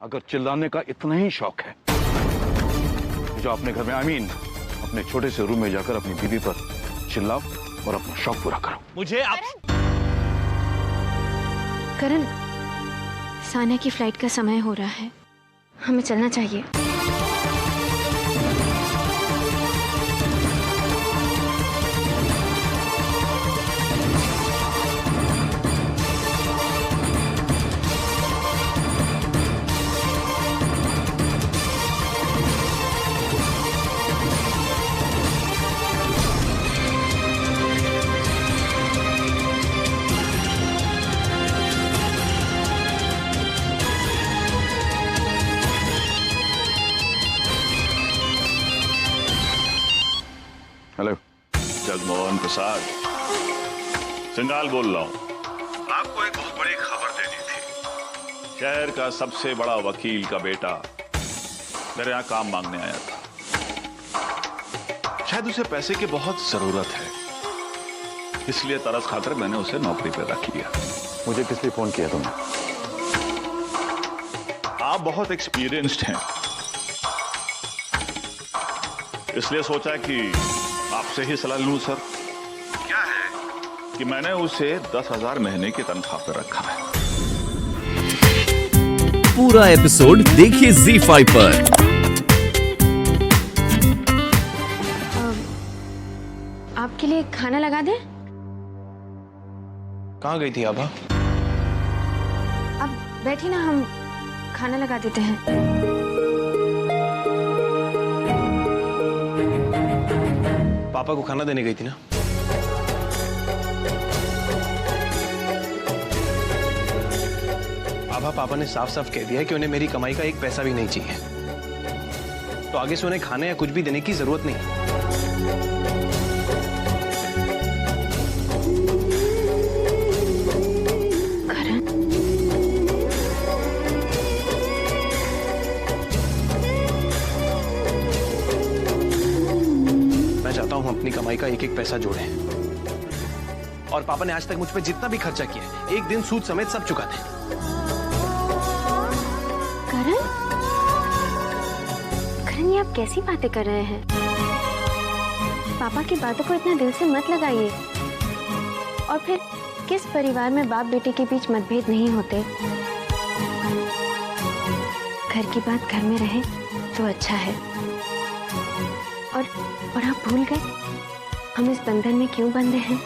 अगर चिल्लाने का इतना ही शौक है जो अपने घर में अपने छोटे से रूम में जाकर अपनी बीवी पर चिल्लाओ और अपना शौक पूरा करो। मुझे करण, सानिया की फ्लाइट का समय हो रहा है, हमें चलना चाहिए। हेलो, जगमोहन प्रसाद, सिंगाल बोल रहा हूँ। आपको एक बहुत बड़ी खबर देनी थी। शहर का सबसे बड़ा वकील का बेटा मेरे यहाँ काम मांगने आया था। शायद उसे पैसे की बहुत जरूरत है, इसलिए तरस खाकर मैंने उसे नौकरी पे रख लिया। मुझे किस लिए फोन किया तुमने? आप बहुत एक्सपीरियंस्ड हैं, इसलिए सोचा कि आपसे ही सलाह लूं। सर, क्या है कि मैंने उसे 10,000 महीने की तनख्वाह पर रखा है। पूरा एपिसोड देखिए ZEE5 पर। आपके लिए खाना लगा दें? कहाँ गई थी आभा? अब बैठी ना, हम खाना लगा देते हैं। पापा को खाना देने गई थी ना? आभा, पापा ने साफ साफ कह दिया है कि उन्हें मेरी कमाई का एक पैसा भी नहीं चाहिए, तो आगे से उन्हें खाने या कुछ भी देने की जरूरत नहीं। मैं चाहता हूं हम अपनी कमाई का एक एक पैसा जोड़ें, और पापा ने आज तक मुझ पे जितना भी खर्चा किया है, एक दिन सूद समेत सब चुका दें। करण, ये आप कैसी बातें कर रहे हैं? पापा की बातों को इतना दिल से मत लगाइए। और फिर किस परिवार में बाप बेटे के बीच मतभेद नहीं होते? घर की बात घर में रहे तो अच्छा है। और आप भूल गए हम इस बंधन में क्यों बंधे हैं?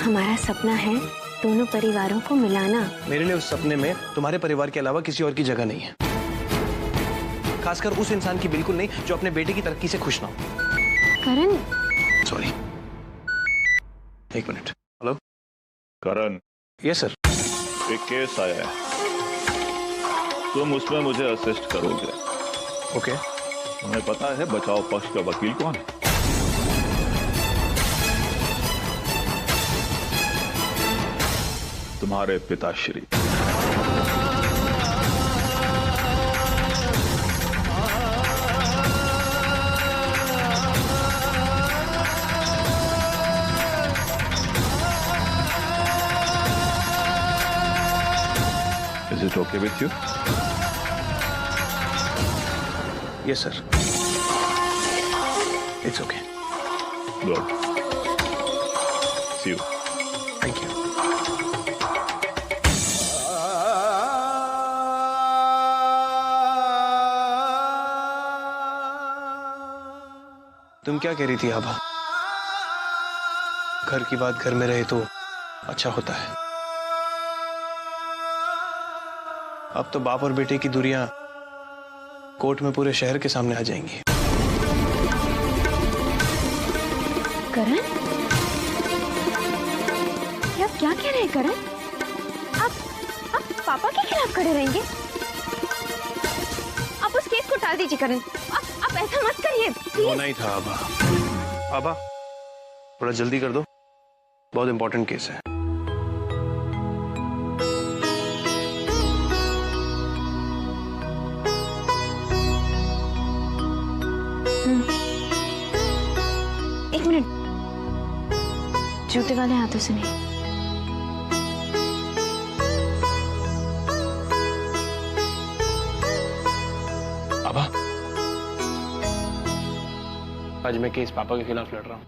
हमारा सपना है दोनों परिवारों को मिलाना। मेरे लिए उस सपने में तुम्हारे परिवार के अलावा किसी और की जगह नहीं है, खासकर उस इंसान की बिल्कुल नहीं जो अपने बेटे की तरक्की से खुश ना हो। करण, सॉरी, एक मिनट। हेलो करण, यस सर। एक केस आया है, तुम उसमें मुझे असिस्ट करोगे। ओके। तुम्हें पता है बचाव पक्ष का वकील कौन है? तुम्हारे पिताश्री। Is it okay with you? Yes, sir. It's okay. Good. See you. Thank you. तुम क्या कह रही थी आभा? घर की बात घर में रहे तो अच्छा होता है। अब तो बाप और बेटे की दूरियां कोर्ट में पूरे शहर के सामने आ जाएंगी। करण, ये आप क्या कह रहे हैं करण? आप पापा के खिलाफ खड़े रहेंगे? आप उस केस को टाल दीजिए करण। आप ऐसा मत करिए प्लीज। होना ही था आभा। आभा, थोड़ा जल्दी कर दो, बहुत इंपॉर्टेंट केस है। एक मिनट, जूते वाले हाथों से नहीं। आज मैं केस पापा के खिलाफ लड़ रहा हूँ।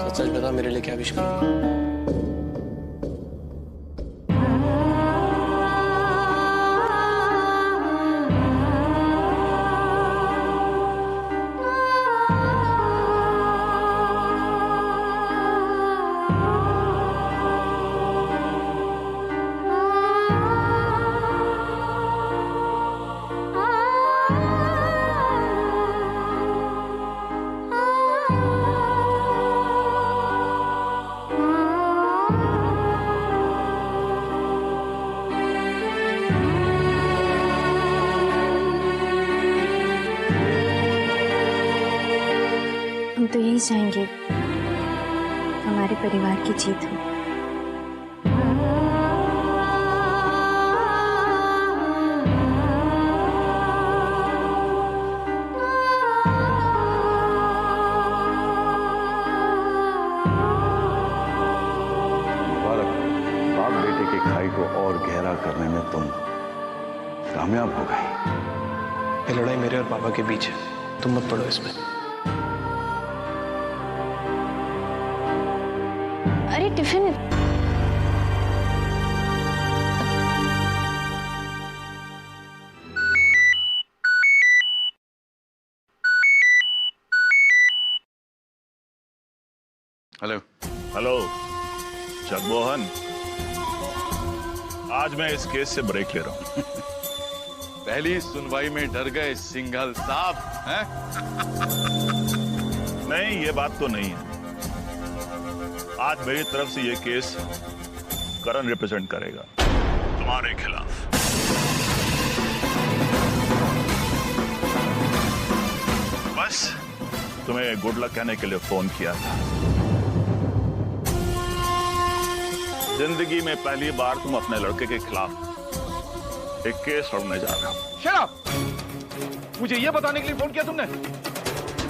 सच सच बता, मेरे लिए क्या विश करूँगा? हम तो यही चाहेंगे हमारे परिवार की जीत हो। मुबारक, बाप बेटे की खाई को और गहरा करने में तुम कामयाब हो गई। ये लड़ाई मेरे और पापा के बीच है, तुम मत पड़ो इसमें। अरे टिफिन हेलो। हेलो जगमोहन, आज मैं इस केस से ब्रेक ले रहा हूं। पहली सुनवाई में डर गए सिंघल साहब हैं? नहीं, ये बात तो नहीं है। आज मेरी तरफ से ये केस करण रिप्रेजेंट करेगा तुम्हारे खिलाफ। बस तुम्हें गुड लक कहने के लिए फोन किया था। जिंदगी में पहली बार तुम अपने लड़के के खिलाफ एक केस लड़ने जा रहे हो। Shut up! मुझे यह बताने के लिए फोन किया तुमने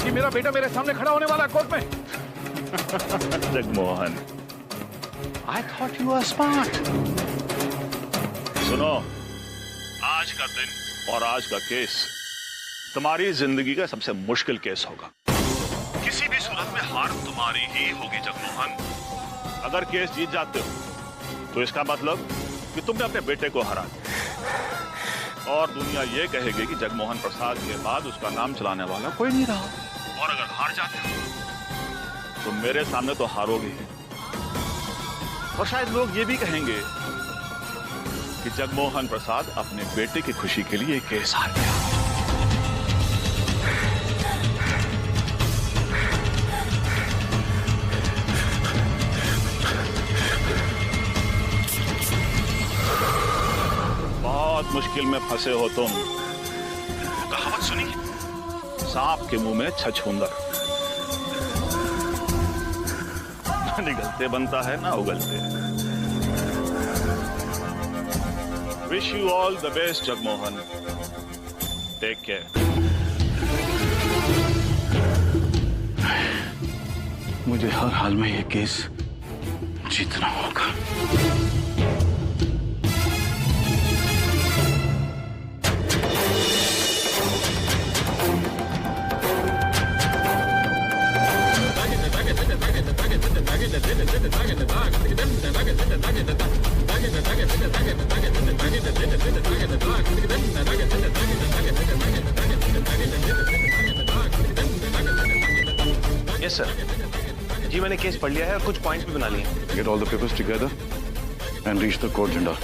कि मेरा बेटा मेरे सामने खड़ा होने वाला है कोर्ट में? Jagmohan, I thought you were smart. सुनो, आज का दिन और आज का केस तुम्हारी जिंदगी का सबसे मुश्किल केस होगा। किसी भी सूरत में हार तुम्हारी ही होगी जगमोहन। अगर केस जीत जाते हो तो इसका मतलब कि तुमने अपने बेटे को हरा दिया और दुनिया ये कहेगी कि जगमोहन प्रसाद के बाद उसका नाम चलाने वाला कोई नहीं रहा। और अगर हार जाते हो तो मेरे सामने तो हारोगे ही, और शायद लोग ये भी कहेंगे कि जगमोहन प्रसाद अपने बेटे की खुशी के लिए केस हार गया। बहुत मुश्किल में फंसे हो तुम। कहावत सुनी, सांप के मुंह में छछूंदर। निगलते बनता है ना उगलते। Wish you all the best Jagmohan, take care. मुझे हर हाल में ये केस जीतना होगा। यस सर, जी मैंने केस पढ़ लिया है और कुछ पॉइंट्स भी बना लिए। Get all the papers together and reach the court झंडा।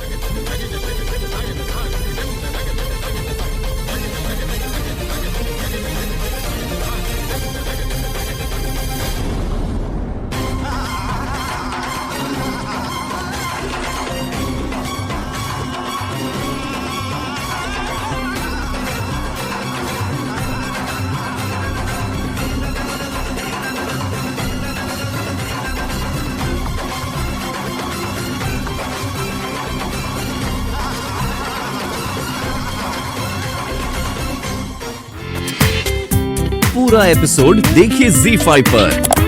पूरा एपिसोड देखिए ZEE5 पर।